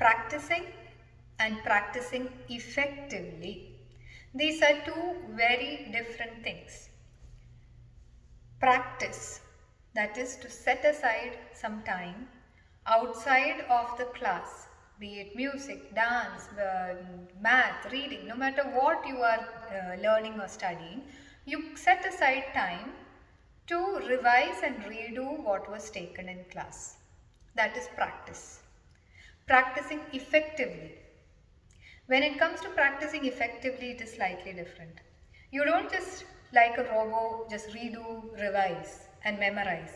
practicing and practicing effectively. These are two very different things. Practice, that is to set aside some time outside of the class, be it music, dance, math, reading, no matter what you are learning or studying, you set aside time to revise and redo what was taken in class. That is practice. Practicing effectively. When it comes to practicing effectively, it is slightly different. You don't just like a robot just redo, revise and memorize.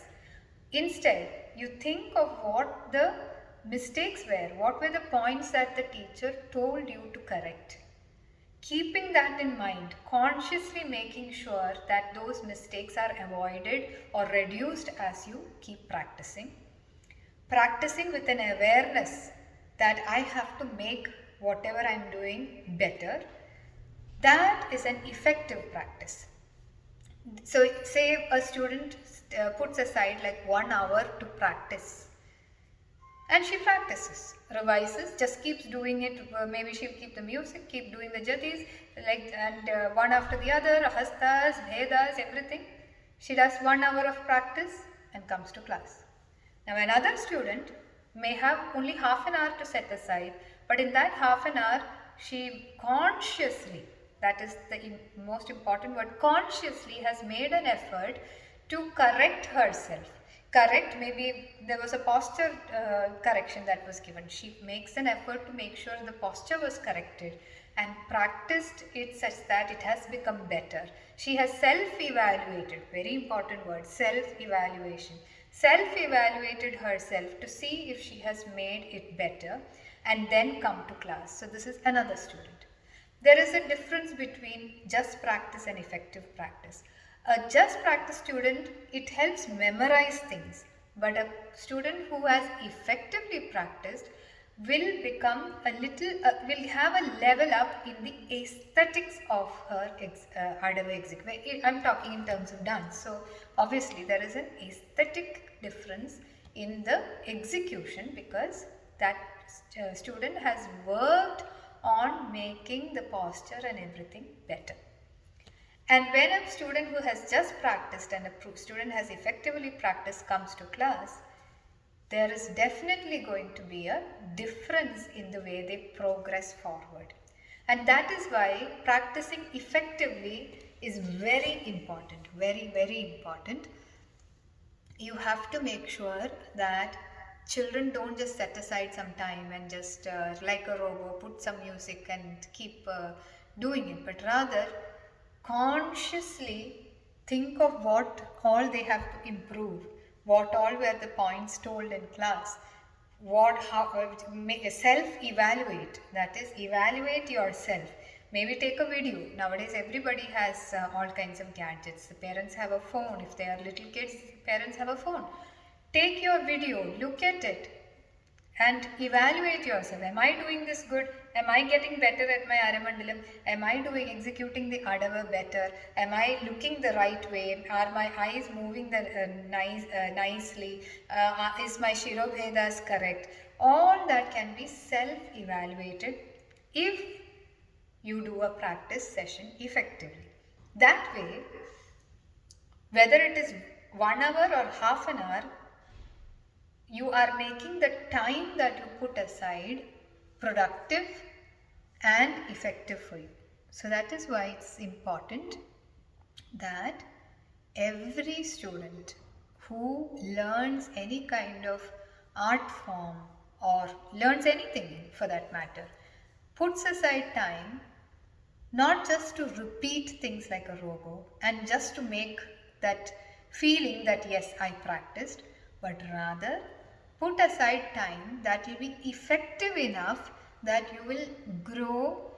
Instead, you think of what the mistakes were, what were the points that the teacher told you to correct. Keeping that in mind, consciously making sure that those mistakes are avoided or reduced as you keep practicing. Practicing with an awareness that I have to make whatever I am doing better. That is an effective practice. So say a student puts aside like 1 hour to practice, and she practices, revises, just keeps doing it. Maybe she'll keep the music, keep doing the jatis, and one after the other, hastas, bhedas, everything. She does 1 hour of practice and comes to class. Now another student may have only half an hour to set aside, but in that half an hour, she consciously, that is the most important word, consciously has made an effort to correct herself. Correct, maybe there was a posture correction that was given. She makes an effort to make sure the posture was corrected and practiced it such that it has become better. She has self-evaluated, very important word, self-evaluation. Self-evaluated herself to see if she has made it better and then come to class. So this is another student. There is a difference between just practice and effective practice. A just practice student, it helps memorize things, but a student who has effectively practiced will become will have a level up in the aesthetics of her Adava execution. I'm talking in terms of dance. So obviously there is an aesthetic difference in the execution because that student has worked on making the posture and everything better. And when a student who has just practiced and a student has effectively practiced comes to class, there is definitely going to be a difference in the way they progress forward. And that is why practicing effectively is very important, very, very important. You have to make sure that children don't just set aside some time and just like a robot put some music and keep doing it, but rather consciously think of what all they have to improve, what all were the points told in class, self-evaluate, that is evaluate yourself. Maybe take a video. Nowadays everybody has all kinds of gadgets. The parents have a phone. If they are little kids, parents have a phone. Take your video, look at it and evaluate yourself. Am I doing this good? Am I getting better at my Aramandalam? Am I executing the Adava better? Am I looking the right way? Are my eyes moving nicely? Is my Shirobhedas correct? All that can be self-evaluated if you do a practice session effectively. That way, whether it is 1 hour or half an hour, you are making the time that you put aside productive and effective for you. So that is why it's important that every student who learns any kind of art form or learns anything for that matter, puts aside time not just to repeat things like a robot and just to make that feeling that yes, I practiced, but rather put aside time that will be effective enough that you will grow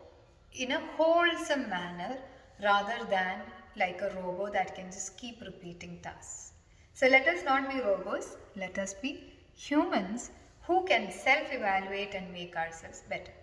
in a wholesome manner rather than like a robot that can just keep repeating tasks. So let us not be robots, let us be humans who can self-evaluate and make ourselves better.